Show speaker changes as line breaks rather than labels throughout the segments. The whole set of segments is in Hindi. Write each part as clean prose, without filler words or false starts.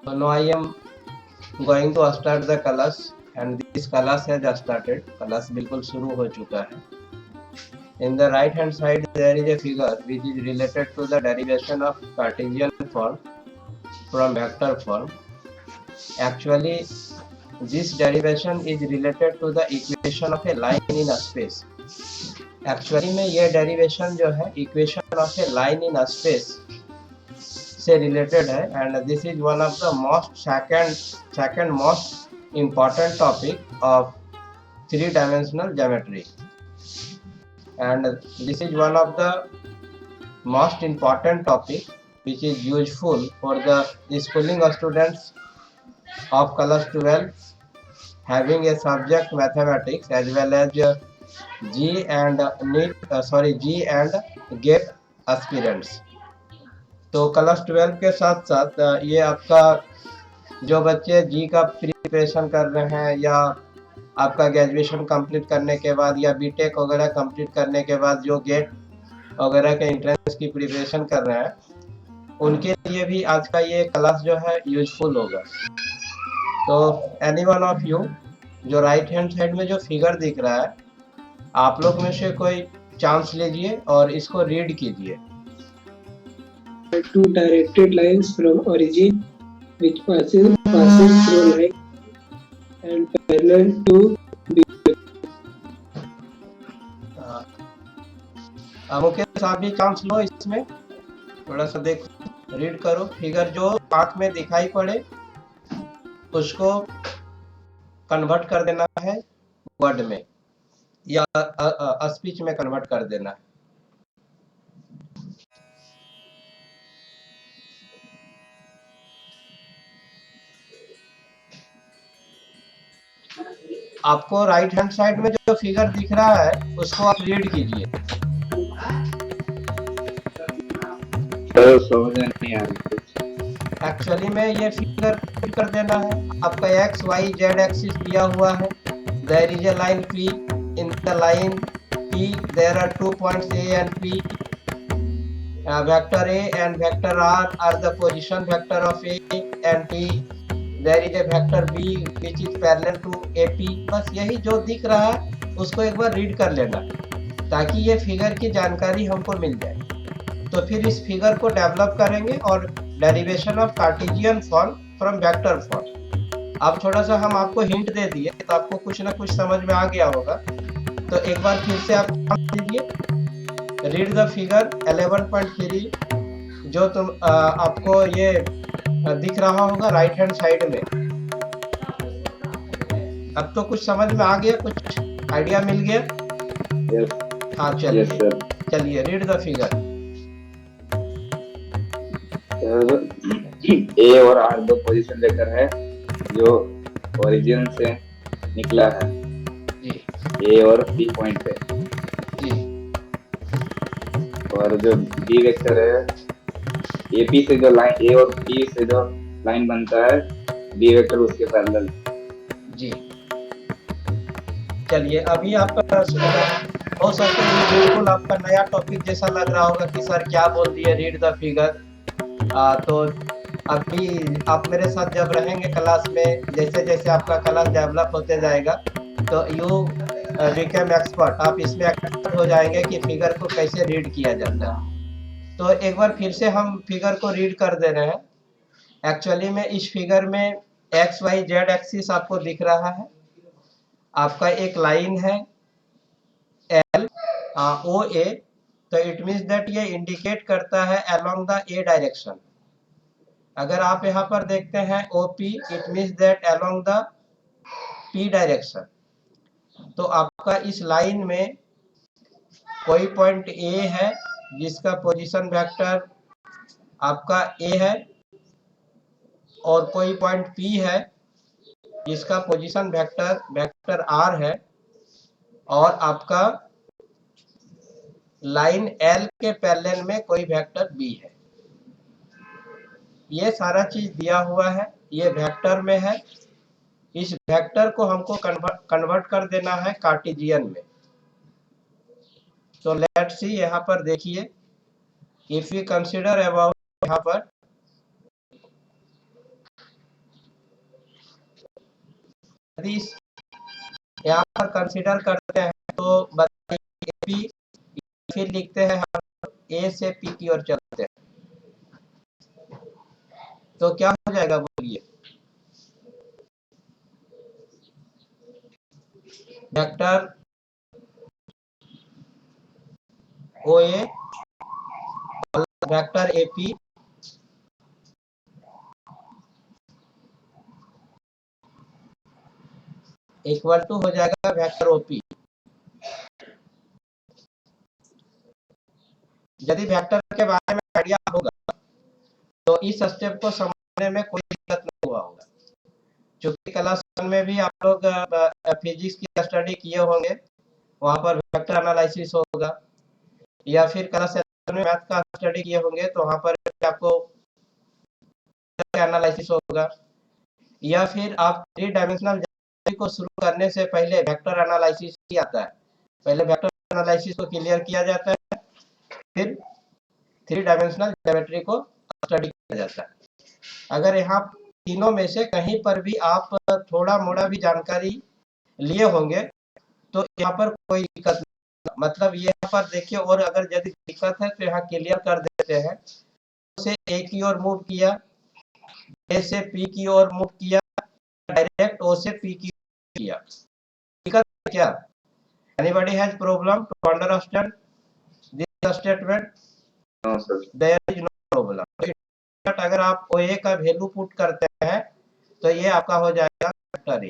So now I am going to start the class and this class has started. class बिल्कुल शुरू हो चुका है. In the right hand side there is a figure which is related to the derivation of Cartesian form from vector form. Actually this derivation is related to the equation of a line in a space. Actually में ये derivation जो है equation of a line in a space से related है and this is one of the second most important topic of three-dimensional geometry, and this is one of the most important topic which is useful for the schooling of students of class 12 having a subject mathematics as well as G and G and GATE aspirants. तो क्लास 12 के साथ साथ ये आपका जो बच्चे जी का प्रिपरेशन कर रहे हैं या आपका ग्रेजुएशन कंप्लीट करने के बाद या बीटेक वगैरह कंप्लीट करने के बाद जो गेट वगैरह के एंट्रेंस की प्रिपरेशन कर रहे हैं उनके लिए भी आज का ये क्लास जो है यूजफुल होगा. तो एनी वन ऑफ यू जो राइट हैंड साइड में जो फिगर दिख रहा है आप लोग में से कोई चांस लीजिए और इसको रीड कीजिए.
Two directed lines from origin which passes through line and parallel to B.
Mukesh आप भी चांस लो इसमें थोड़ा सा देखो रीड करो. फिगर जो आंख में दिखाई पड़े उसको कन्वर्ट कर देना है वर्ड में या स्पीच में कन्वर्ट कर देना है. आपको राइट हैंड साइड में जो फिगर दिख रहा है उसको आप रीड कीजिए.
समझ नहीं आ रही.
एक्चुअली में ये फिगर रीड कर देना है. आपका एक्स वाई जेड एक्सिस दिया हुआ है. There is a line P. In the line P there are 2 points A and P. Vector A and vector R are the position vector of A and P. There is a vector B which is parallel to AP. बस यही जो दिख रहा है उसको एक बार रीड कर लेना ताकि ये फिगर की जानकारी हमको मिल जाए. तो फिर इस फिगर को डेवलप करेंगे और derivation of Cartesian form from vector form. अब थोड़ा सा हम आपको हिंट दे दिए तो आपको कुछ ना कुछ समझ में आ गया होगा. तो एक बार फिर से आप दीजिए रीड द फिगर 11.3 जो तुम आपको ये दिख रहा होगा राइट हैंड साइड में. अब तो कुछ समझ में आ गया, कुछ आइडिया मिल गया. हाँ चलिए चलिए रीड द फिगर.
ए और आर दो पोजीशन लेकर है जो ओरिजिन से निकला है
जी.
ए और बी पॉइंट पे
जी.
और जो बी वेक्टर है एपी से जो लाइन ए और बी से जो लाइन बनता है बी वेक्टर उसके पैरेलल. जी.
चलिए अभी आपका हो सकता है बिल्कुल आपका नया टॉपिक जैसा लग रहा होगा कि सर क्या बोल दिए रीड द फिगर. तो अभी आप मेरे साथ जब रहेंगे क्लास में जैसे जैसे आपका क्लास डेवलप होते जाएगा तो यू बिकम एक्सपर्ट. आप इसमें एक्सपर्ट हो जाएंगे कि फिगर को कैसे रीड किया जाता है. तो एक बार फिर से हम फिगर को रीड कर दे रहे हैं. एक्चुअली में इस फिगर में एक्स वाई जेड एक्सिस आपको दिख रहा है. आपका एक लाइन है एल ओ ए. तो इट मीन्स दैट ये इंडिकेट करता है अलोंग द ए डायरेक्शन. अगर आप यहाँ पर देखते हैं O P it means that along the P direction. तो आपका इस लाइन में कोई पॉइंट ए है जिसका पोजीशन वेक्टर आपका ए है और कोई पॉइंट पी है जिसका पोजीशन वेक्टर आर है और आपका लाइन एल के पैरेलल में कोई वेक्टर बी है. ये सारा चीज दिया हुआ है. ये वेक्टर में है. इस वेक्टर को हमको कन्वर्ट कर देना है कार्टेशियन में. तो लेट्स सी यहाँ पर देखिए इफ यू कंसीडर अबाउट यहाँ पर यदि यहाँ पर कंसीडर करते हैं तो बताइए पी, फिर लिखते हैं हम ए से पी की ओर चलते हैं तो क्या हो जाएगा बोलिए। Vector O A vector A P equal to हो जाएगा वेक्टर ओपी। यदि वेक्टर के बारे में आइडिया होगा तो इस स्टेप को समझने में कोई दिक्कत नहीं हुआ होगा, क्योंकि क्लास 1 में भी आप लोग फिजिक्स की स्टडी किए होंगे, वहां पर वेक्टर एनालिसिस होगा, या फिर क्लास 7 में मैथ का स्टडी किए होंगे तो वहां पर आपको एनालिसिस होगा, या फिर आप 3 डायमेंशनल को शुरू करने से पहले वेक्टर एनालिसिस ही आता है। पहले वेक्टर एनालिसिस को क्लियर किया जाता है, फिर 3 डायमेंशनल ज्योमेट्री को स्टडी किया जाता है। अगर यहाँ तीनों में से कहीं पर भी आप थोड़ा मोड़ा भी जानकारी लिए होंगे तो यहाँ पर कोई दिक्कत नहीं, मतलब ये यहाँ पर देखिए, और अगर यदि दिक्कत है तो यहाँ क्लियर कर देते हैं। से ए की ओर मूव किया, ए से पी की ओर मूव किया, डायरेक्ट ओ से पी की ओर किया, दिक्कत क्या? Anybody has problem to understand this statement?
No sir.
There is no problem. But अगर आप ओ ए का वैल्यू पुट करते हैं तो ये आपका हो जाएगा वेक्टर ए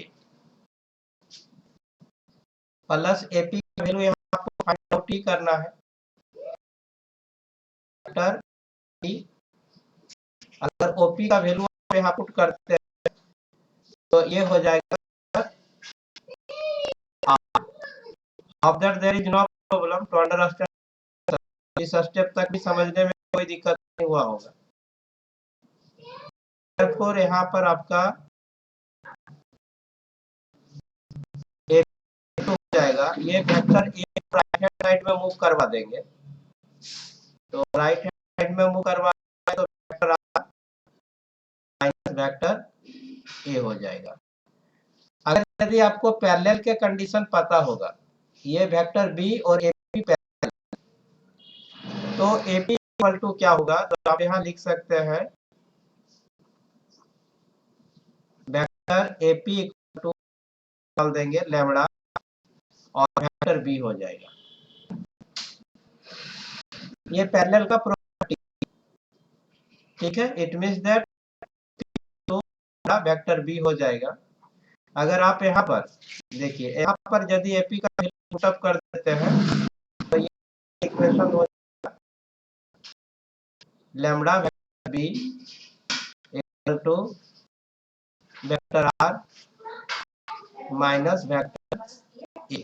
प्लस एपी का वैल्यू यहाँ आपको फाइंड आउट ही करना है, वेक्टर ई। अगर ओपी का वैल्यू आप यहाँ पुट करते हैं तो ये हो जाएगा of that there is no problem to understand. इस स्टेप तक भी समझने में कोई दिक्कत नहीं हुआ होगा। therefore यहाँ पर आपका ए हो जाएगा, ये vector A right hand side में मूव करवा देंगे, तो राइट हैंड साइड में मूव करवा तो वेक्टर माइनस वेक्टर ए हो जाएगा। अगर यदि आपको पैरेलल के कंडीशन पता होगा, ये वेक्टर बी और ए पी पैरेलल, तो ए पी इक्वल टू क्या होगा, तो आप यहाँ लिख सकते हैं vector A P equal to डाल देंगे लैम्बडा और वेक्टर बी हो जाएगा। ये पैरेलल का प्रॉपर्टी, ठीक है। इट मींस दैट तो वेक्टर बी हो जाएगा। अगर आप यहाँ पर देखिए, यहाँ पर यदि एपी का वैल्यू पुट अप कर देते हैं तो ये इक्वेशन हो जाएगा lambda vector B equal to vector R minus vector A.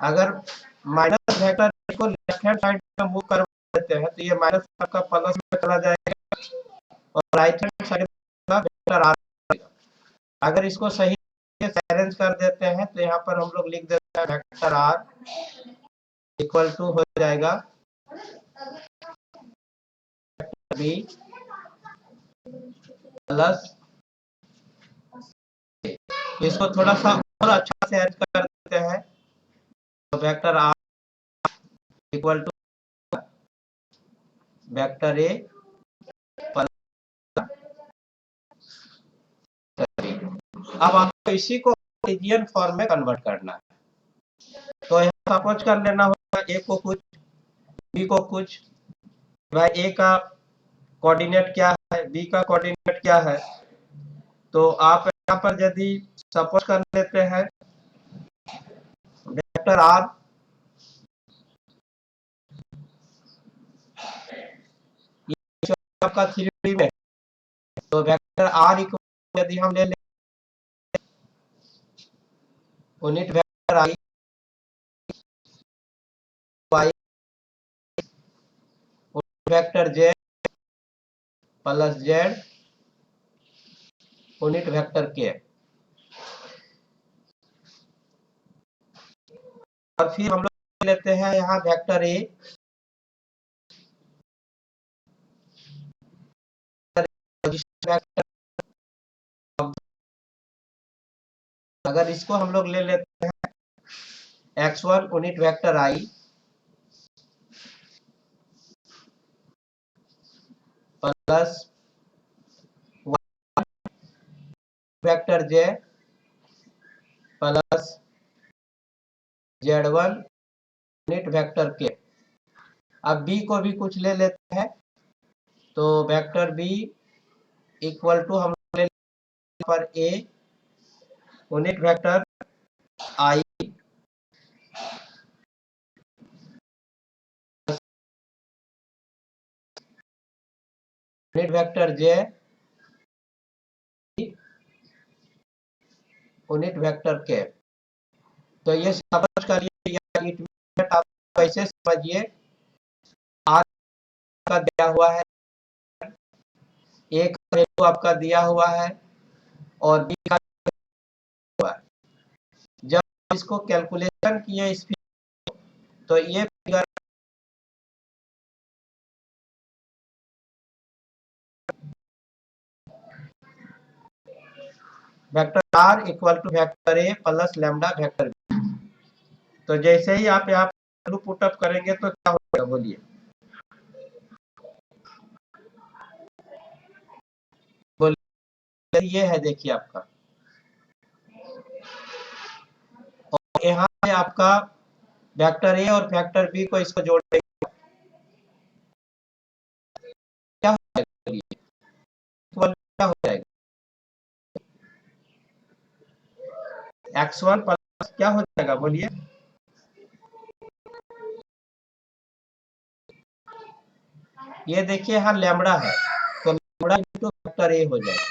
अगर माइनस वेक्टर को लेफ्ट हैंड साइड में मूव कर देते हैं तो ये माइनस आपका प्लस में चला जाएगा और राइट हैंड साइड में वेक्टर आर। अगर इसको सही अरेंज कर देते हैं तो यहाँ पर हम लोग लिख देते हैं वेक्टर आर इक्वल टू हो जाएगा बी प्लस, इसको थोड़ा सा और अच्छा से अरेंज कर देते हैं तो vector R equal to vector A plus. अब आपको इसी को कार्टेशियन फॉर्म में कन्वर्ट करना है, तो यहाँ सपोज कर लेना होगा ए को कुछ, बी को कुछ। भाई ए का कोऑर्डिनेट क्या है, बी का कोऑर्डिनेट क्या है, तो आप यहाँ पर यदि सपोज कर लेते हैं वेक्टर आर आपका 3D में, तो वेक्टर आर इक्वल यदि हम ले लें unit vector i y vector z plus z unit vector के, और फिर हम लोग लेते हैं यहाँ वेक्टर ए वेक्टर अगर इसको हम लोग ले लेते हैं x1 unit vector i plus vector j plus z1 unit vector k। अब b को भी कुछ ले लेते हैं तो वेक्टर b इक्वल टू हम ले लेते पर a unit vector i unit vector j unit vector k। तो ये समझ करिए या इंटरमीडिएट आप कैसे समझिए, r का दिया हुआ है, a का वैल्यू आपका दिया हुआ है और b का हुआ है। जब इसको कैलकुलेशन किए इस तो ये figure vector r equal to vector a plus lambda vector b। तो जैसे ही आप यहाँ वैल्यू पुटअप करेंगे तो क्या होगा बोलिए, बोलिए। ये है देखिए आपका, और यहाँ पे आपका वेक्टर a और वेक्टर b को इसको जोड़ेंगे क्या हो जाएगा, क्या हो जाएगा x1 प्लस क्या हो जाएगा बोलिए, ये देखिए यहाँ लैम्बडा है तो लैम्बडा इंटू वेक्टर a हो जाएगा।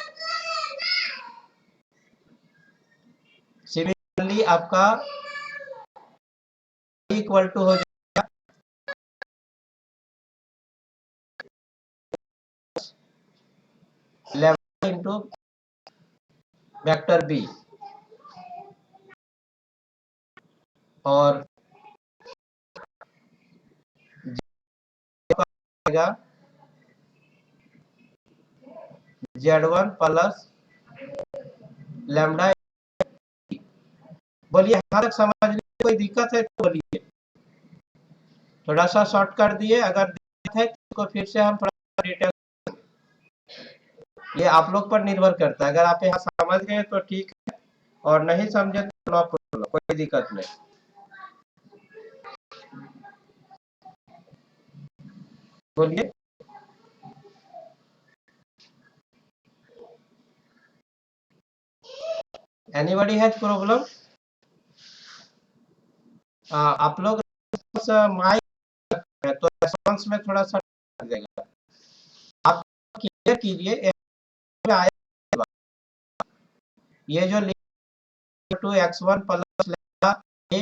सिमिलरली आपका इक्वल टू हो जाएगा लैम्बडा इंटू वेक्टर b और z1 प्लस लैम्बडा। बोलिए यहाँ तक समझने में कोई दिक्कत है तो बोलिए, थोड़ा सा शॉर्ट कर दिए, अगर दिक्कत है तो फिर से हम थोड़ा डिटेल, ये आप लोग पर निर्भर करता है। अगर आप यहाँ समझ गए तो ठीक है और नहीं समझे तो नो प्रॉब्लम, कोई दिक्कत नहीं। बोलिए एनीबॉडी हैज प्रॉब्लम, आप लोग माइक है तो रेस्पॉन्स में थोड़ा सा जाएगा, आप क्लियर कीजिए। ये जो two x1 plus lambda a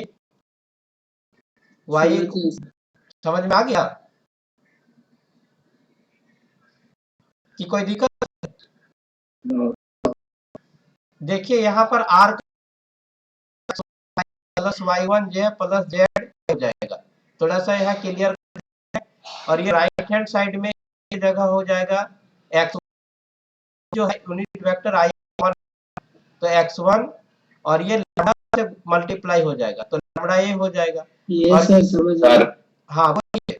y समझ में आ गया कि कोई दिक्कत? देखिए यहाँ पर r plus y1 j plus z हो जाएगा, थोड़ा सा यहाँ क्लियर, और ये राइट हैंड साइड में ये जगह हो जाएगा x जो है यूनिट वेक्टर i1, तो x1 और ये लैम्बडा से मल्टीप्लाई हो जाएगा तो लैम्बडा a हो जाएगा।
ये सर समझ गया।
हाँ बोलिए।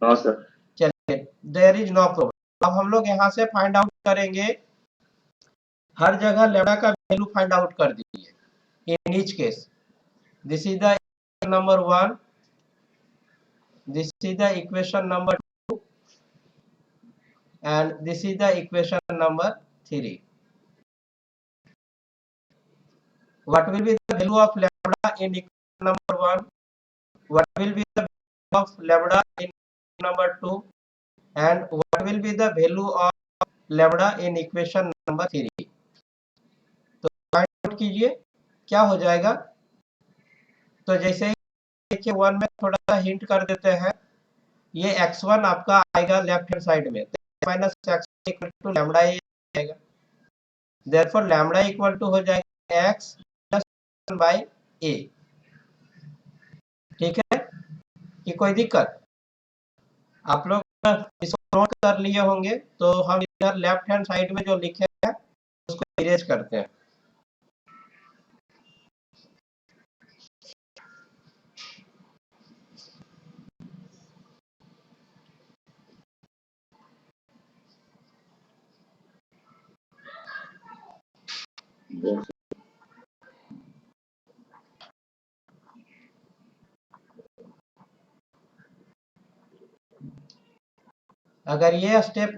नो सर,
चलिए देयर इज नो प्रॉब्लम। अब हम लोग यहाँ से फाइंड आउट करेंगे, हर जगह लैम्बडा का वैल्यू फाइंड आउट कर दीजिए। In each case this is the number 1, this is the equation number 2 and this is the equation number 3. What will be the value of lambda in equation number 1? What will be the value of lambda in number 2? And what will be the value of lambda in equation number 3? तो फाइंड आउट कीजिए क्या हो जाएगा। तो जैसे ही देखिए 1 में थोड़ा सा हिंट कर देते हैं, ये x1 आपका आएगा लेफ्ट हैंड साइड में, minus x equal to lambda a आएगा, देयरफॉर लैम्बडा इक्वल टू हो जाएगा x प्लस 1 बाय a। ठीक है कि कोई दिक्कत? आप लोग इसको नोट कर लिए होंगे तो हम इधर लेफ्ट हैंड साइड में जो लिखे हैं उसको इरेज करते हैं। अगर ये स्टेप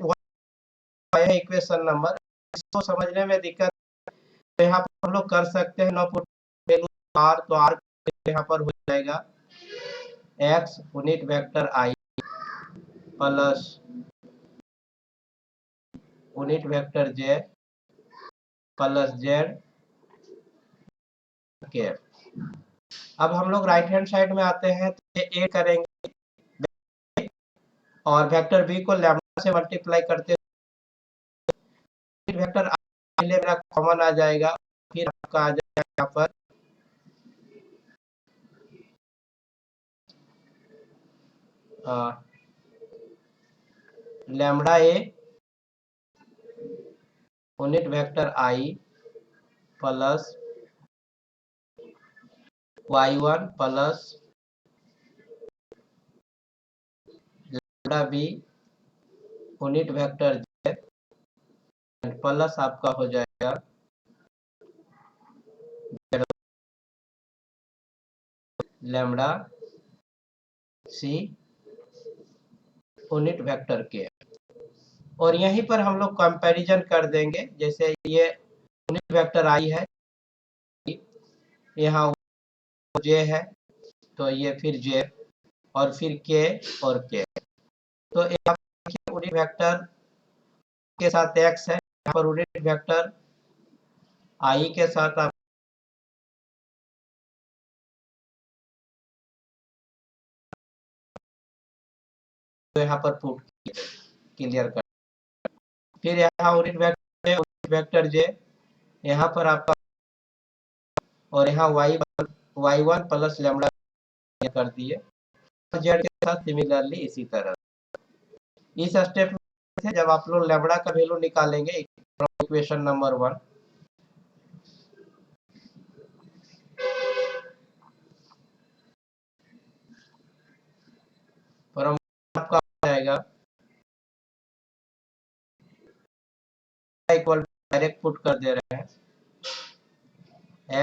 है इक्वेशन नंबर, इसको समझने में दिक्कत तो यहाँ पर हम लोग कर सकते हैं, नो पुट वैल्यू आर, तो आर यहाँ पर हो जाएगा x unit vector i plus unit vector J plus Z के। अब हम लोग राइट हैंड साइड में आते हैं तो ये ए करेंगे और वेक्टर बी को लैम्डा से मल्टीप्लाई करते वेक्टर मेरा कॉमन आ जाएगा, फिर आपका आ जाएगा यहाँ पर lambda a unit vector i plus y1 plus lambda b unit vector z plus आपका हो जाएगा लैम्डा सी यूनिट वेक्टर के। और यहीं पर हम लोग कंपैरिजन कर देंगे, जैसे ये यूनिट वेक्टर आई है, यहाँ जे है तो ये फिर जे और फिर के और के, तो यहाँ पर यूनिट वेक्टर के साथ x है, यहाँ पर यूनिट वेक्टर आई के साथ आप तो यहाँ पर पुट क्लियर कर, फिर यहाँ यूनिट वेक्टर जे यहाँ पर आपका और यहाँ y1 प्लस लैम्डा कर दिए, जेड के साथ सिमिलरली इसी तरह। इस स्टेप में जब आप लोग लैम्डा का वैल्यू निकालेंगे इक्वेशन नंबर 1, आपका आ जाएगा इक्वल डायरेक्ट पुट कर दे रहे हैं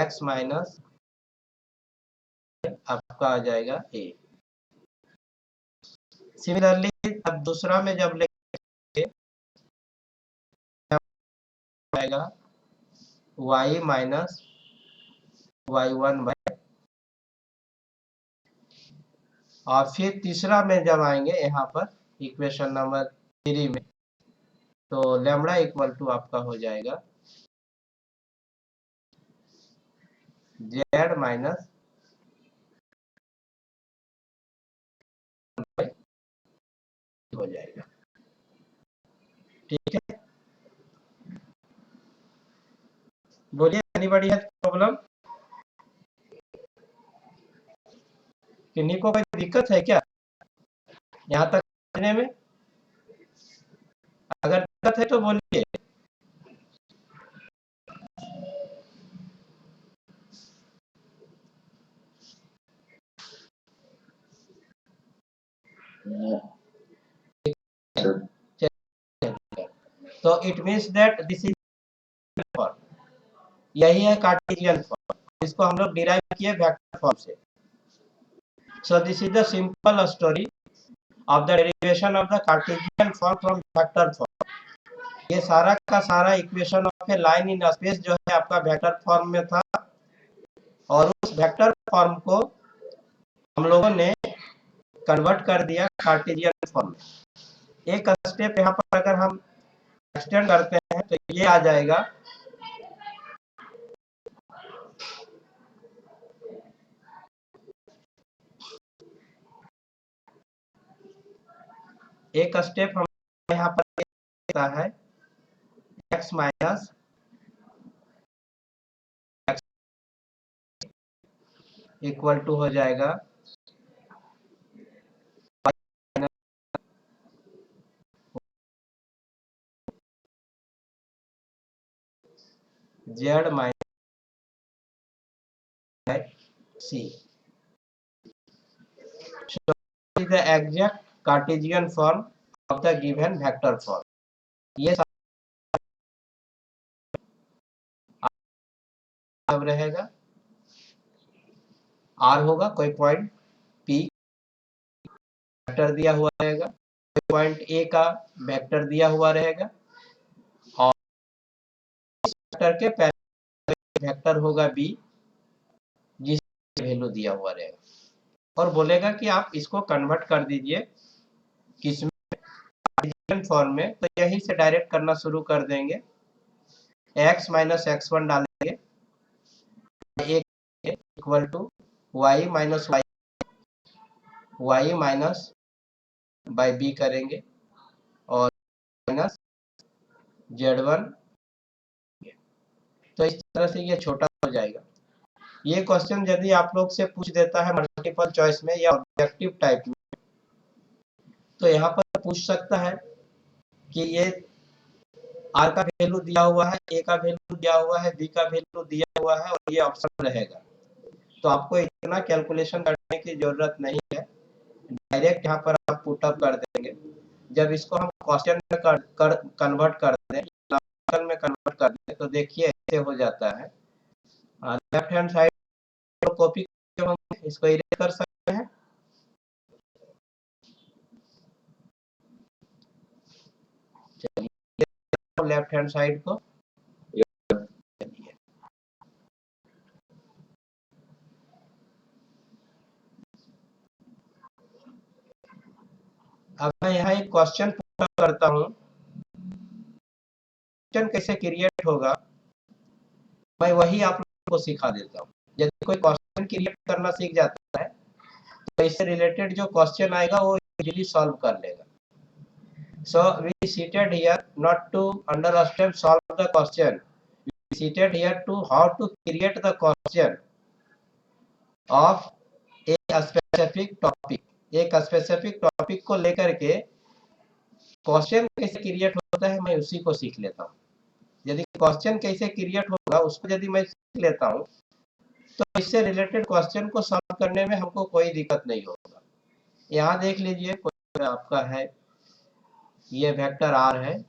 x माइनस आपका आ जाएगा a। सिमिलरली अब दूसरा में जब लेंगे आएगा y माइनस y1 बाय, और फिर तीसरा में जब आएंगे यहाँ पर इक्वेशन नंबर 3 में, तो लैम्डा इक्वल टू आपका हो जाएगा जेड माइनस हो जाएगा। ठीक है, बोलिए एनीबॉडी हैज प्रॉब्लम, किन्हीं को कोई दिक्कत है क्या यहाँ तक समझने में? अगर दिक्कत है तो बोलिए। तो it means that this is form, यही है कार्टेशियन फॉर्म, इसको हम लोग डिराइव किए वेक्टर फॉर्म से। So this is the simple story of the derivation of the Cartesian form from vector form. ये सारा का सारा equation of A line in space जो है आपका वेक्टर फॉर्म में था, और उस वेक्टर फॉर्म को हम लोगों ने कन्वर्ट कर दिया कार्टेशियन फॉर्म में। एक स्टेप यहाँ पर अगर हम एक्सटेंड करते हैं तो ये आ जाएगा एक स्टेप हम यहाँ पर देता है x माइनस इक्वल टू हो जाएगा z minus c। So this is the exact Cartesian form of the given vector form। ये अब रहेगा R होगा, कोई पॉइंट P वेक्टर दिया हुआ रहेगा, कोई पॉइंट A का वेक्टर दिया हुआ रहेगा और वेक्टर के पहले वेक्टर होगा B जिसका वैल्यू दिया हुआ रहेगा और बोलेगा कि आप इसको कन्वर्ट कर दीजिए किसमें, कार्टेशियन फॉर्म में। तो यहीं से डायरेक्ट करना शुरू कर देंगे, x माइनस x1 डालेंगे, equal to y minus y minus by B करेंगे और माइनस z1। तो इस तरह से ये छोटा हो जाएगा। ये क्वेश्चन यदि आप लोग से पूछ देता है मल्टीपल चॉइस में या ऑब्जेक्टिव टाइप में, तो यहाँ पर पूछ सकता है कि ये R का वैल्यू दिया हुआ है, A का वैल्यू दिया हुआ है, B का वैल्यू दिया हुआ है और ये ऑप्शन रहेगा। तो आपको इतना कैलकुलेशन करने की जरूरत नहीं है, डायरेक्ट यहाँ पर आप पुट अप कर देंगे। जब इसको हम क्वेश्चन में कन्वर्ट कर दें, में कन्वर्ट कर दें, तो देखिए ऐसे हो जाता है। लेफ्ट हैंड साइड कॉपी इसको इरेज कर सकते हैं। चलिए लेफ्ट हैंड साइड को अब मैं यहाँ एक क्वेश्चन करता हूँ। क्वेश्चन कैसे क्रिएट होगा मैं वही आप लोगों को सिखा देता हूँ। यदि कोई क्वेश्चन क्रिएट करना सीख जाता है तो इससे रिलेटेड जो क्वेश्चन आएगा वो इजीली सॉल्व कर लेगा। So we seated here not to understand solve the question. We seated here to how to create the question of a specific topic. एक स्पेसिफिक टॉपिक को लेकर के क्वेश्चन कैसे क्रिएट होता है मैं उसी को सीख लेता हूँ। यदि क्वेश्चन कैसे क्रिएट होगा उसको यदि मैं सीख लेता हूँ तो इससे रिलेटेड क्वेश्चन को सॉल्व करने में हमको कोई दिक्कत नहीं होगा। यहाँ देख लीजिए कोई आपका है, ये वेक्टर R है,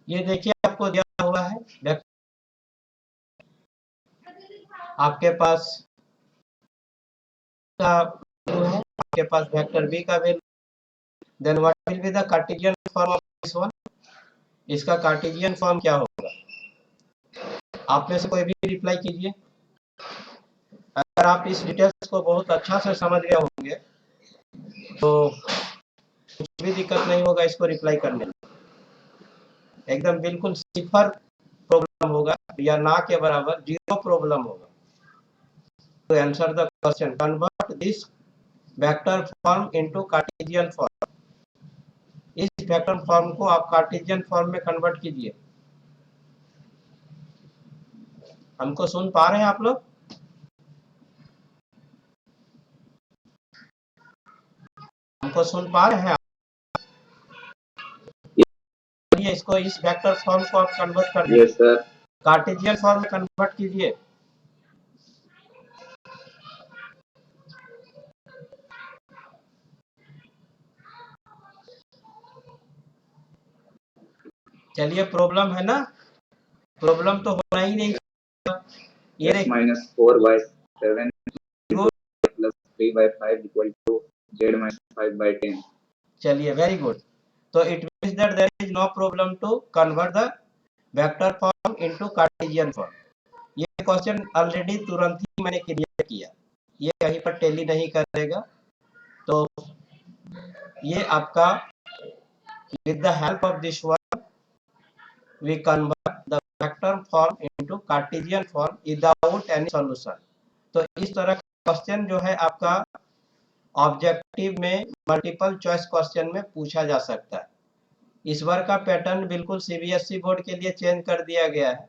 ये देखिए आपको दिया हुआ है, आपके पास का वैल्यू है, आपके पास वेक्टर बी का value, then what will be the Cartesian form of this one. इसका कार्टेशियन फॉर्म क्या होगा? आप में से कोई भी रिप्लाई कीजिए। अगर आप इस डिटेल्स को बहुत अच्छा से समझ गए होंगे तो कुछ भी दिक्कत नहीं होगा इसको रिप्लाई करने में, एकदम बिल्कुल सिफर प्रॉब्लम होगा या ना के बराबर जीरो प्रॉब्लम होगा। तो answer the question, convert this vector form into Cartesian form. इस वेक्टर फॉर्म को आप कार्टेशियन फॉर्म में कन्वर्ट कीजिए। हमको सुन पा रहे हैं आप लोग? हमको सुन पा रहे हैं? इसको इस वेक्टर फॉर्म को आप कन्वर्ट कर दीजिए।
Yes sir.
कार्टेशियन फॉर्म में कन्वर्ट कीजिए। चलिए प्रॉब्लम है ना, प्रॉब्लम तो होना ही नहीं। ये
minus 4/7 plus 3/5 equal to z minus 5/10।
चलिए वेरी गुड। तो it means that there is no problem to convert the vector form into Cartesian form. Question already तुरंत ही मैंने क्लियर किया, ये कहीं पर टेली नहीं करेगा। तो ये आपका with the help of this one we convert the vector form into Cartesian form without any solution। तो इस तरह का क्वेश्चन जो है आपका ऑब्जेक्टिव में मल्टीपल चॉइस क्वेश्चन में पूछा जा सकता है। इस बार का पैटर्न बिल्कुल सीबीएसई बोर्ड के लिए चेंज कर दिया गया है।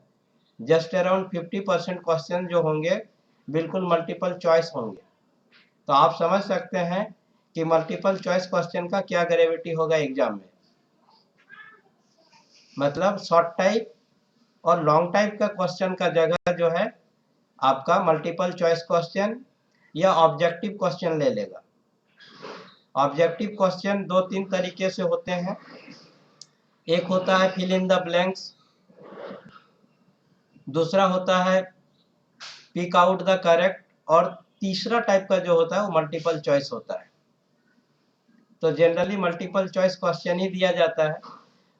जस्ट अराउंड 50% क्वेश्चन जो होंगे बिल्कुल मल्टीपल चॉइस होंगे। तो आप समझ सकते हैं कि मल्टीपल चॉइस क्वेश्चन का क्या ग्रेविटी होगा एग्जाम में। मतलब शॉर्ट टाइप और लॉन्ग टाइप का क्वेश्चन का जगह जो है आपका मल्टीपल चॉइस क्वेश्चन या ऑब्जेक्टिव क्वेश्चन ले लेगा। ऑब्जेक्टिव क्वेश्चन 2-3 तरीके से होते हैं। एक होता है फिल इन द ब्लैंक्स, दूसरा होता है पिक आउट द करेक्ट, और तीसरा टाइप का जो होता है वो मल्टीपल चॉइस होता है। तो जनरली मल्टीपल चॉइस क्वेश्चन ही दिया जाता है।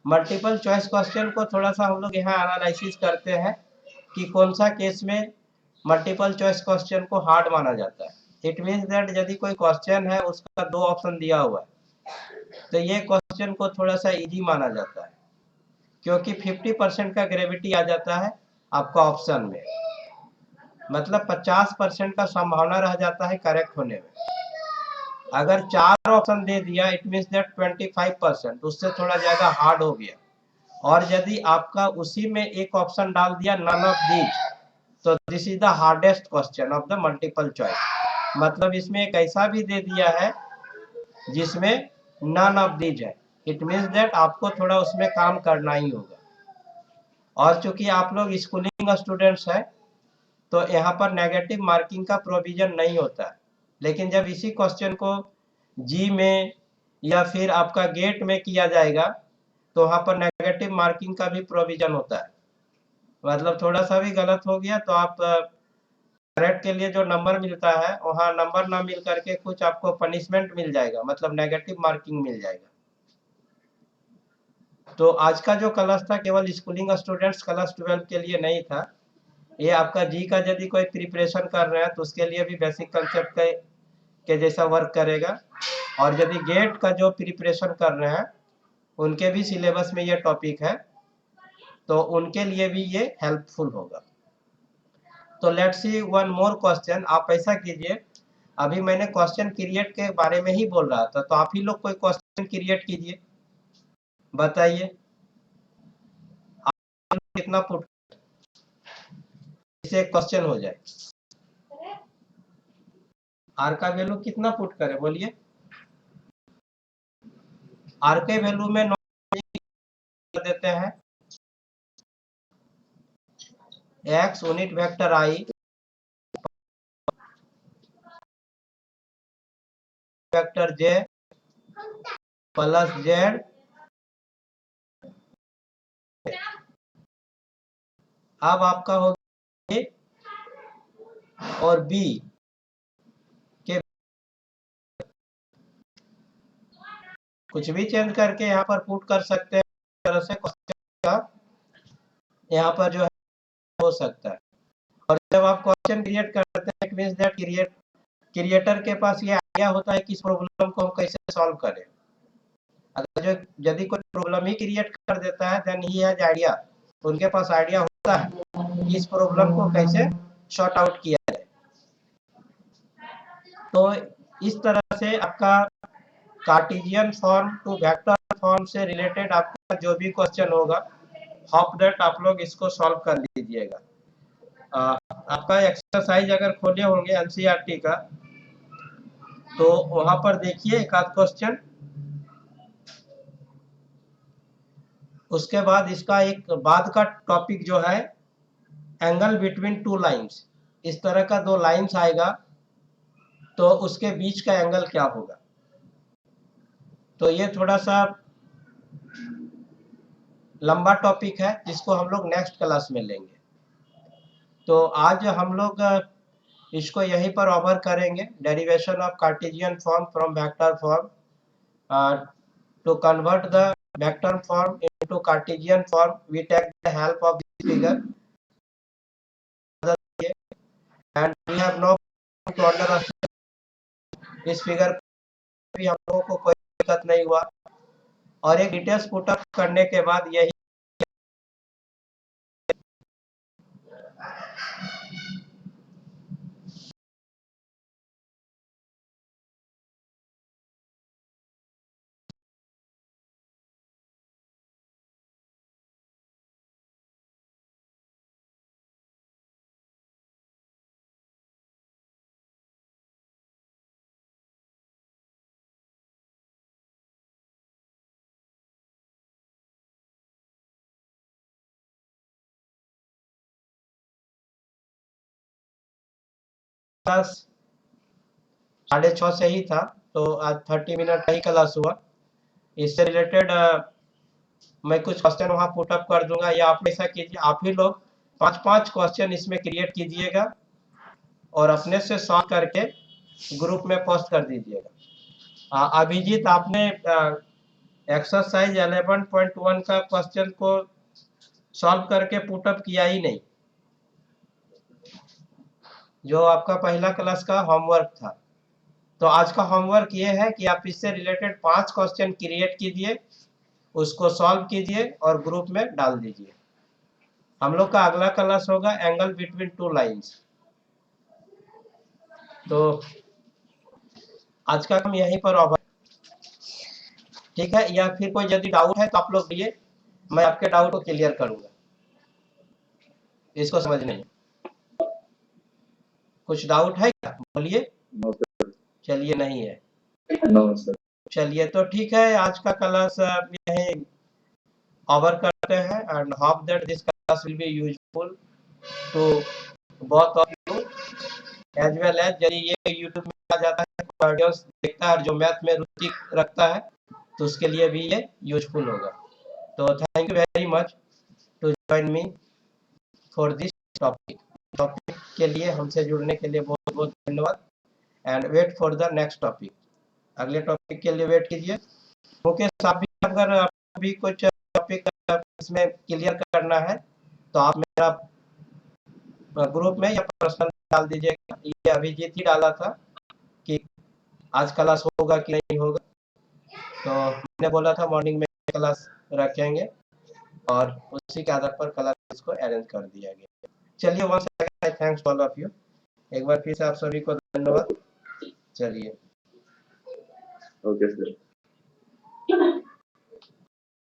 मल्टीपल चॉइस क्वेश्चन को थोड़ा सा हम लोग यहाँ एनालिसिस करते हैं कि कौन सा केस में मल्टीपल चॉइस क्वेश्चन को हार्ड माना जाता है। इट मीन्स दैट यदि कोई क्वेश्चन है उसका 2 ऑप्शन दिया हुआ है तो ये क्वेश्चन को थोड़ा सा इजी माना जाता है, क्योंकि 50% का ग्रेविटी आ जाता है आपका ऑप्शन में। मतलब 50% का संभावना रह जाता है करेक्ट होने में। अगर 4 ऑप्शन दे दिया इट मीन्स दैट 25%, उससे थोड़ा ज्यादा हार्ड हो गया। और यदि आपका उसी में एक ऑप्शन डाल दिया नन ऑफ दीज, तो this is the hardest question of the multiple choice. मतलब इसमें एक ऐसा भी दे दिया है जिसमें नन ऑफ दीज है, इट मीन्स दैट आपको थोड़ा उसमें काम करना ही होगा। और चूंकि आप लोग स्कूलिंग स्टूडेंट्स हैं तो यहाँ पर नेगेटिव मार्किंग का प्रोविजन नहीं होता है। लेकिन जब इसी क्वेश्चन को जी में या फिर आपका गेट में किया जाएगा तो वहाँ पर नेगेटिव मार्किंग का भी प्रोविजन होता है। मतलब थोड़ा सा भी गलत हो गया तो आप करेक्ट के लिए जो नंबर मिलता है वहाँ नंबर ना मिल करके कुछ आपको पनिशमेंट मिल जाएगा, मतलब नेगेटिव मार्किंग मिल जाएगा। तो आज का जो क्लास था केवल स्कूलिंग स्टूडेंट्स क्लास 12 के लिए नहीं था। ये आपका जी का यदि कोई प्रिपरेशन कर रहे हैं तो उसके लिए भी बेसिक कंसेप्ट के जैसा वर्क करेगा। और यदि गेट का जो प्रिपरेशन कर रहे हैं उनके भी सिलेबस में ये टॉपिक है, तो उनके लिए भी ये हेल्पफुल होगा। तो let's see one more question. आप ऐसा कीजिए, अभी मैंने क्वेश्चन क्रिएट के बारे में ही बोल रहा था, तो आप ही लोग कोई क्वेश्चन क्रिएट कीजिए, बताइए कितना पुट इसे क्वेश्चन हो जाए। आर का वैल्यू कितना पुट करें बोलिए। आर के वैल्यू में देते हैं एक्स यूनिट वेक्टर आई वेक्टर जे प्लस जेड। अब आपका हो ए और बी के कुछ भी चेंज करके यहाँ पर पुट कर सकते हैं। तरह से क्वेश्चन का यहाँ पर जो है हो सकता है। और जब आप क्वेश्चन क्रिएट करते हैं इट मींस दैट क्रिएटर के पास ये आइडिया होता है कि इस प्रॉब्लम को हम कैसे सॉल्व करें। अगर जो यदि कोई प्रॉब्लम ही क्रिएट कर देता है देन ही हैज आइडिया, उनके पास आइडिया होता है इस प्रॉब्लम को कैसे शॉर्ट आउट किया जाए। तो इस तरह से आपका Cartesian form to vector form से रिलेटेड आपका जो भी क्वेश्चन होगा होप दैट आप लोग इसको सॉल्व कर लीजिएगा। आपका एक्सरसाइज अगर खोले होंगे एनसीईआरटी का तो वहां पर देखिए एक आध क्वेश्चन। उसके बाद इसका एक बाद का टॉपिक जो है एंगल बिटवीन टू लाइंस। इस तरह का 2 लाइंस आएगा तो उसके बीच का एंगल क्या होगा। तो ये थोड़ा सा लंबा टॉपिक है जिसको हम लोग नेक्स्ट क्लास में लेंगे। तो आज हम लोग इसको यहीं पर ओवर करेंगे। Derivation of Cartesian form from vector form to convert the vector form into Cartesian form we take the help of this figure. We have no to understand. इस फिगर भी हम लोगों को कोई दिक्कत नहीं हुआ, और एक डिटेल्स पुटअप करने के बाद यही क्लास 6:30 से ही था, तो आज 30 मिनट का ही क्लास हुआ। इससे रिलेटेड मैं कुछ क्वेश्चन वहाँ पुटअप कर दूंगा, या आप ऐसा कीजिए, आप ही लोग 5-5 क्वेश्चन इसमें क्रिएट कीजिएगा और अपने से सॉल्व करके ग्रुप में पोस्ट कर दीजिएगा। अभिजीत, आपने एक्सरसाइज 11.1 का क्वेश्चन को सॉल्व करके पुटअप किया ही नहीं, जो आपका पहला क्लास का होमवर्क था। तो आज का होमवर्क ये है कि आप इससे रिलेटेड 5 क्वेश्चन क्रिएट कीजिए, उसको सॉल्व कीजिए और ग्रुप में डाल दीजिए। हम लोग का अगला क्लास होगा एंगल बिटवीन टू लाइंस। तो आज का काम यहीं पर ओवर, ठीक है? या फिर कोई यदि डाउट है तो आप लोग दिए, मैं आपके डाउट को क्लियर करूंगा। इसको समझ नहीं, कुछ डाउट है क्या? बोलिए।
No sir.
चलिए, नहीं है।
No sir. चलिए,
तो ठीक है, आज का क्लास यहीं ओवर करते हैं, and hope that this class will be useful to both of you as well as. यदि ये यूट्यूब में आ जाता है, ऑडियंस देखता है जो मैथ में रुचि रखता है, तो उसके लिए भी ये यूजफुल होगा। तो thank you very much to join me for this topic के लिए, हमसे जुड़ने के लिए बहुत बहुत धन्यवाद, and wait for the next topic. अगले टॉपिक के लिए वेट कीजिए। मुकेश, आप भी अगर अभी कुछ टॉपिक इसमें क्लियर करना है तो आप मेरा ग्रुप में या पर्सनल डाल दीजिएगा। ये अभिजीत ही डाला था कि आज क्लास होगा कि नहीं होगा, तो मैंने बोला था मॉर्निंग में क्लास रखेंगे, और उसी के आधार पर क्लास को अरेंज कर दिया गया। चलिए, once again thanks all of you. एक बार फिर से आप सभी को धन्यवाद। चलिए,
ओके सर।